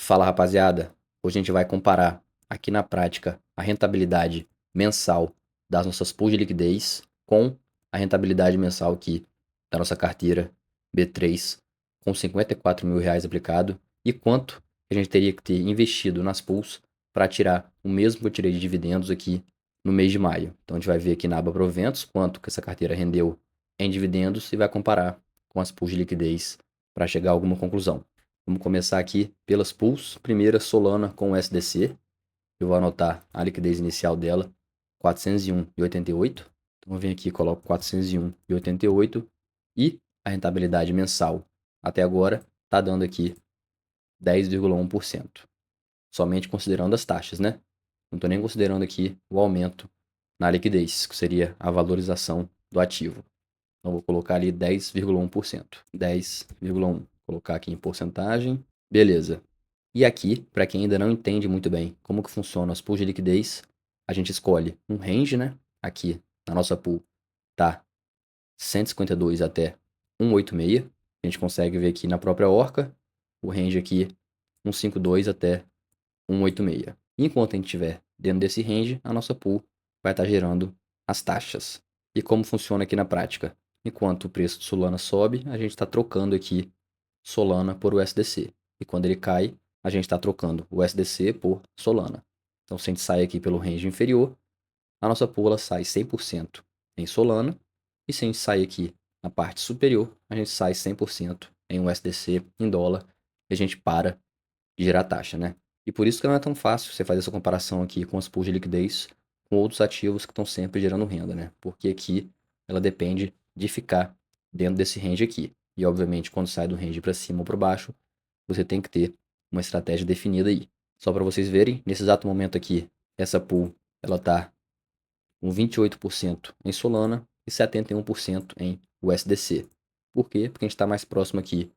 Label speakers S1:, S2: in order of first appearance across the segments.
S1: Fala, rapaziada. Hoje a gente vai comparar aqui na prática a rentabilidade mensal das nossas pools de liquidez com a rentabilidade mensal aqui da nossa carteira B3 com 54 mil reais aplicado e quanto a gente teria que ter investido nas pools para tirar o mesmo que eu tirei de dividendos aqui no mês de maio. Então a gente vai ver aqui na aba proventos quanto que essa carteira rendeu em dividendos e vai comparar com as pools de liquidez para chegar a alguma conclusão. Vamos começar aqui pelas pools. Primeira, Solana com o SDC. Eu vou anotar a liquidez inicial dela, 401,88. Então, eu venho aqui e coloco 401,88. E a rentabilidade mensal até agora está dando aqui 10,1%. Somente considerando as taxas, né? Não estou nem considerando aqui o aumento na liquidez, que seria a valorização do ativo. Então, vou colocar ali 10,1%. 10,1%. Colocar aqui em porcentagem. Beleza. E aqui, para quem ainda não entende muito bem como que funciona as pools de liquidez, a gente escolhe um range, né? Aqui na nossa pool tá 152 até 186. A gente consegue ver aqui na própria Orca, o range aqui 152 até 186. Enquanto a gente estiver dentro desse range, a nossa pool vai estar gerando as taxas. E como funciona aqui na prática? Enquanto o preço de Solana sobe, a gente está trocando aqui Solana por USDC. E quando ele cai, a gente está trocando o USDC por Solana. Então, se a gente sai aqui pelo range inferior, a nossa pool ela sai 100% em Solana. E se a gente sair aqui na parte superior, a gente sai 100% em USDC, em dólar. E a gente para de gerar taxa, né? E por isso que não é tão fácil você fazer essa comparação aqui com as pools de liquidez com outros ativos que estão sempre gerando renda, né? Porque aqui ela depende de ficar dentro desse range aqui. E obviamente quando sai do range para cima ou para baixo, você tem que ter uma estratégia definida aí. Só para vocês verem, nesse exato momento aqui, essa pool ela tá com 28% em Solana e 71% em USDC. Por quê? Porque a gente está mais próximo aqui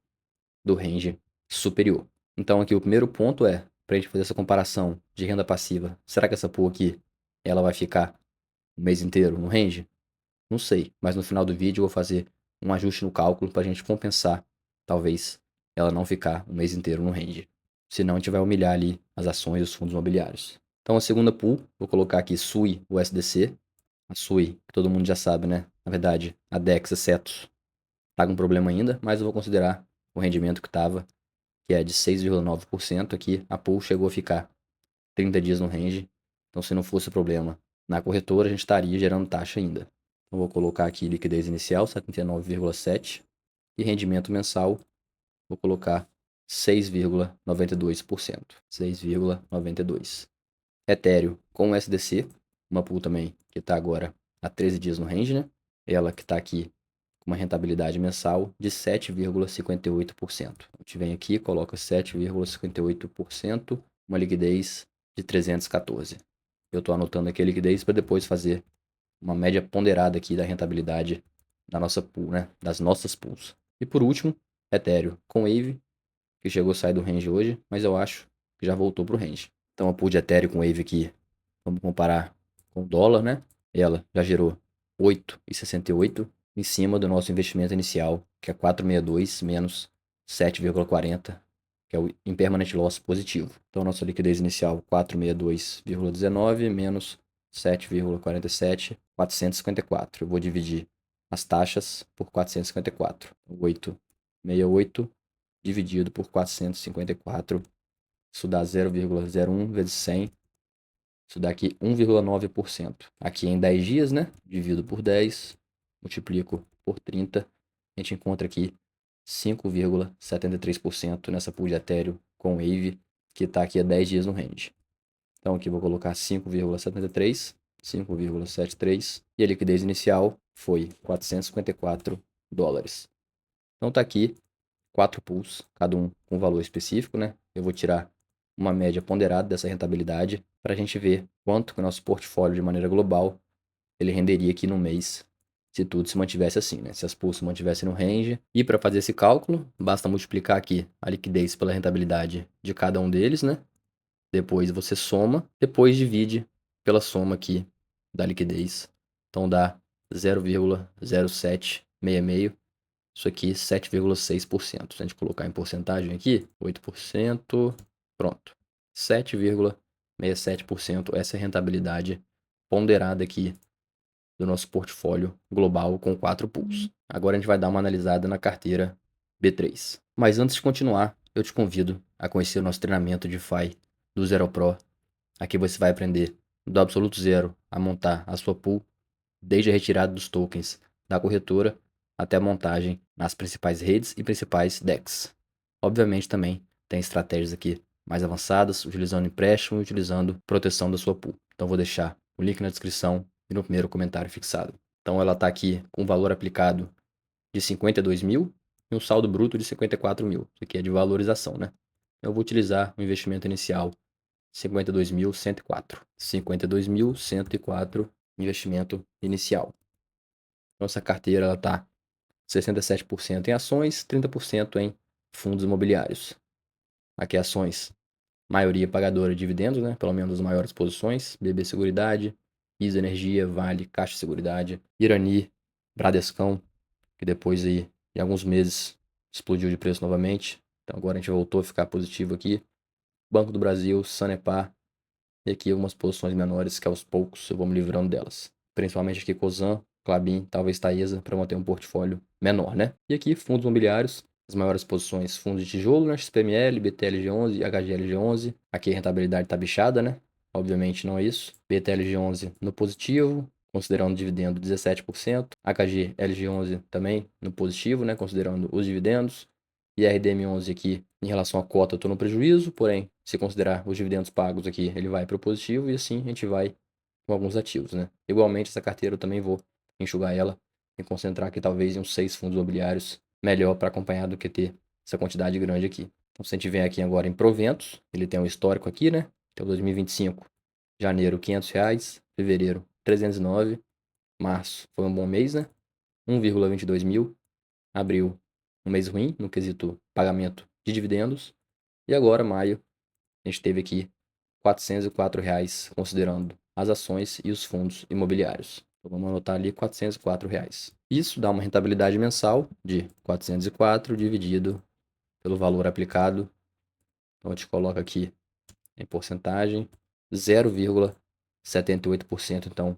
S1: do range superior. Então aqui o primeiro ponto é, para a gente fazer essa comparação de renda passiva, será que essa pool aqui, ela vai ficar o mês inteiro no range? Não sei, mas no final do vídeo eu vou fazer um ajuste no cálculo para a gente compensar, talvez, ela não ficar o mês inteiro no range. Senão a gente vai humilhar ali as ações dos fundos imobiliários. Então a segunda pool, vou colocar aqui SUI USDC. A SUI, que todo mundo já sabe, né? Na verdade, a DEX Cetus tá com problema ainda, mas eu vou considerar o rendimento que estava, que é de 6,9% aqui. A pool chegou a ficar 30 dias no range. Então, se não fosse problema na corretora, a gente estaria gerando taxa ainda. Então, vou colocar aqui liquidez inicial, 79,7%. E rendimento mensal, vou colocar 6,92%. 6,92%. Ethereum com SDC, uma pool também que está agora há 13 dias no range, né? Ela que está aqui com uma rentabilidade mensal de 7,58%. A gente vem aqui, coloca 7,58%, uma liquidez de 314. Eu estou anotando aqui a liquidez para depois fazer uma média ponderada aqui da rentabilidade da nossa pool, né? Das nossas pools. E por último, Ethereum com Wave, que chegou a sair do range hoje, mas eu acho que já voltou para o range. Então a pool de Ethereum com Wave aqui, vamos comparar com o dólar, né? Ela já gerou 8,68 em cima do nosso investimento inicial, que é 462 menos 7,40, que é o impermanent loss positivo. Então nossa liquidez inicial 462,19 menos 7,47, 454. Eu vou dividir as taxas por 454. 868 dividido por 454. Isso dá 0,01 vezes 100. Isso dá aqui 1,9%. Aqui em 10 dias, né? Divido por 10, multiplico por 30. A gente encontra aqui 5,73% nessa pool de Ethereum com Wave, que está aqui há 10 dias no range. Então aqui vou colocar 5,73, 5,73 e a liquidez inicial foi 454 dólares. Então tá aqui 4 pools, cada um com um valor específico, né? Eu vou tirar uma média ponderada dessa rentabilidade para a gente ver quanto que o nosso portfólio de maneira global ele renderia aqui no mês se tudo se mantivesse assim, né? Se as pools se mantivessem no range. E para fazer esse cálculo, basta multiplicar aqui a liquidez pela rentabilidade de cada um deles, né? Depois você soma, depois divide pela soma aqui da liquidez. Então dá 0,0766. Isso aqui 7,6%. Se a gente colocar em porcentagem aqui, 8%, Pronto. 7,67%, essa é a rentabilidade ponderada aqui do nosso portfólio global com 4 pools. Agora a gente vai dar uma analisada na carteira B3. Mas antes de continuar, eu te convido a conhecer o nosso treinamento de DeFi do Zero Pro. Aqui você vai aprender do absoluto zero a montar a sua pool, desde a retirada dos tokens da corretora até a montagem nas principais redes e principais DEX. Obviamente também tem estratégias aqui mais avançadas, utilizando empréstimo e utilizando proteção da sua pool. Então vou deixar o link na descrição e no primeiro comentário fixado. Então ela está aqui com um valor aplicado de 52 mil e um saldo bruto de 54 mil. Isso aqui é de valorização, né? Eu vou utilizar o investimento inicial 52.104. 52.104 investimento inicial. Nossa carteira está 67% em ações, 30% em fundos imobiliários. Aqui ações, maioria pagadora de dividendos, né? Pelo menos as maiores posições, BB Seguridade, ISA Energia, Vale, Caixa Seguridade, Irani, Bradescão, que depois aí, em alguns meses explodiu de preço novamente. Então agora a gente voltou a ficar positivo aqui. Banco do Brasil, Sanepar, e aqui algumas posições menores que aos poucos eu vou me livrando delas. Principalmente aqui Cosan, Klabin, talvez Taesa, para manter um portfólio menor, né? E aqui fundos imobiliários, as maiores posições, fundos de tijolo, né? XPML, BTLG11 e HGLG11. Aqui a rentabilidade está bichada, né? Obviamente não é isso. BTLG11 no positivo, considerando dividendo 17%. HGLG11 também no positivo, né? Considerando os dividendos. E RDM11 aqui, em relação à cota, eu estou no prejuízo, porém, se considerar os dividendos pagos aqui, ele vai para o positivo e assim a gente vai com alguns ativos, né? Igualmente, essa carteira eu também vou enxugar ela e concentrar aqui talvez em uns 6 fundos imobiliários, melhor para acompanhar do que ter essa quantidade grande aqui. Então, se a gente vem aqui agora em proventos, ele tem um histórico aqui, né? Então, 2025, janeiro, R$ 500, fevereiro, 309, março foi um bom mês, né? 1,22 mil, abril, um mês ruim no quesito pagamento de dividendos. E agora, maio, a gente teve aqui R$ 404, considerando as ações e os fundos imobiliários. Então, vamos anotar ali R$ 404. Isso dá uma rentabilidade mensal de 404 dividido pelo valor aplicado. Então, a gente coloca aqui em porcentagem 0,78%. Então,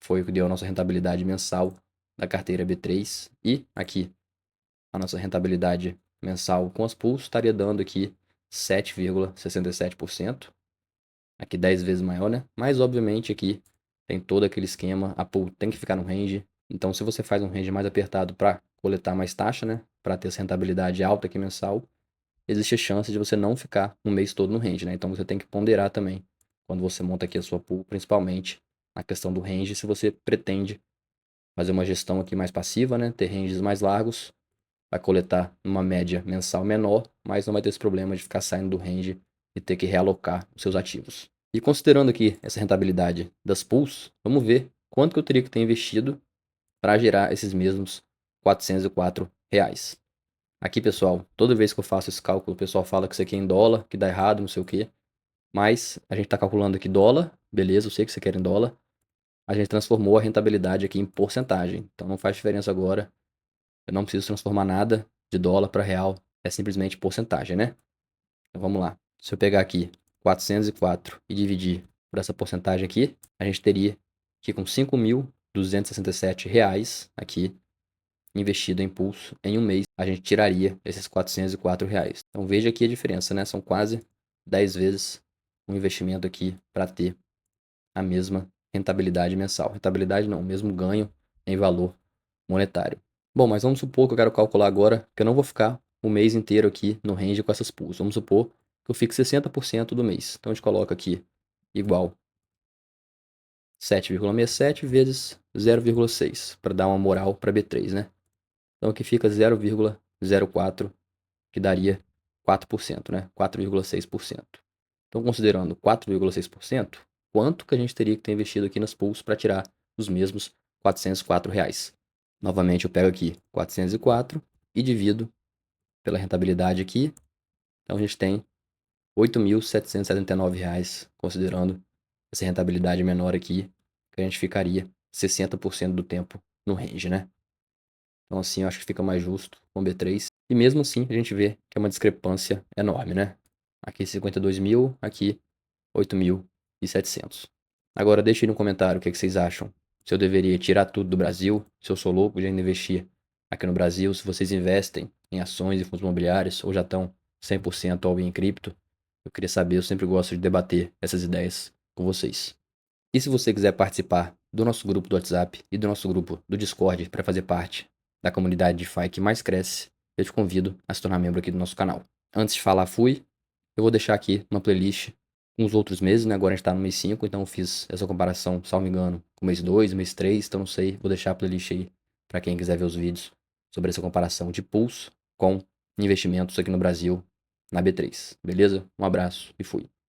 S1: foi o que deu a nossa rentabilidade mensal da carteira B3. E aqui, a nossa rentabilidade mensal com as pools estaria dando aqui 7,67%. Aqui 10 vezes maior, né? Mas obviamente aqui tem todo aquele esquema, a pool tem que ficar no range. Então se você faz um range mais apertado para coletar mais taxa, né? Para ter essa rentabilidade alta aqui mensal, existe a chance de você não ficar um mês todo no range, né? Então você tem que ponderar também quando você monta aqui a sua pool, principalmente na questão do range, se você pretende fazer uma gestão aqui mais passiva, né? Ter ranges mais largos, vai coletar uma média mensal menor, mas não vai ter esse problema de ficar saindo do range e ter que realocar os seus ativos. E considerando aqui essa rentabilidade das pools, vamos ver quanto que eu teria que ter investido para gerar esses mesmos R$ 404. Aqui, pessoal, toda vez que eu faço esse cálculo, o pessoal fala que isso aqui é em dólar, que dá errado, não sei o quê. Mas a gente está calculando aqui dólar, beleza, eu sei que você quer em dólar. A gente transformou a rentabilidade aqui em porcentagem, então não faz diferença agora. Eu não preciso transformar nada de dólar para real, é simplesmente porcentagem, né? Então vamos lá. Se eu pegar aqui 404 e dividir por essa porcentagem aqui, a gente teria que com R$ 5.267 aqui investido em pulso em um mês, a gente tiraria esses R$ 404. Então veja aqui a diferença, né? São quase 10 vezes um investimento aqui para ter a mesma rentabilidade mensal. Rentabilidade não, o mesmo ganho em valor monetário. Bom, mas vamos supor que eu quero calcular agora que eu não vou ficar o mês inteiro aqui no range com essas pools. Vamos supor que eu fique 60% do mês. Então a gente coloca aqui igual 7,67 vezes 0,6 para dar uma moral para B3, né? Então aqui fica 0,04, que daria 4%, né? 4,6%. Então considerando 4,6%, quanto que a gente teria que ter investido aqui nas pools para tirar os mesmos R$ 404? Novamente eu pego aqui 404 e divido pela rentabilidade aqui. Então a gente tem R$ 8.779, considerando essa rentabilidade menor aqui, que a gente ficaria 60% do tempo no range, né? Então assim eu acho que fica mais justo com B3. E mesmo assim a gente vê que é uma discrepância enorme, né? Aqui 52 mil, aqui 8.700. Agora deixe aí no comentário o que vocês acham. Se eu deveria tirar tudo do Brasil, se eu sou louco de ainda investir aqui no Brasil, se vocês investem em ações e fundos imobiliários ou já estão 100% all in em cripto. Eu queria saber, eu sempre gosto de debater essas ideias com vocês. E se você quiser participar do nosso grupo do WhatsApp e do nosso grupo do Discord para fazer parte da comunidade DeFi que mais cresce, eu te convido a se tornar membro aqui do nosso canal. Antes de falar fui, eu vou deixar aqui uma playlist com os outros meses, né? Agora a gente tá no mês 5, então eu fiz essa comparação, salvo me engano, com o mês 2, mês 3, então não sei, vou deixar a playlist aí para quem quiser ver os vídeos sobre essa comparação de pools com investimentos aqui no Brasil na B3, beleza? Um abraço e fui.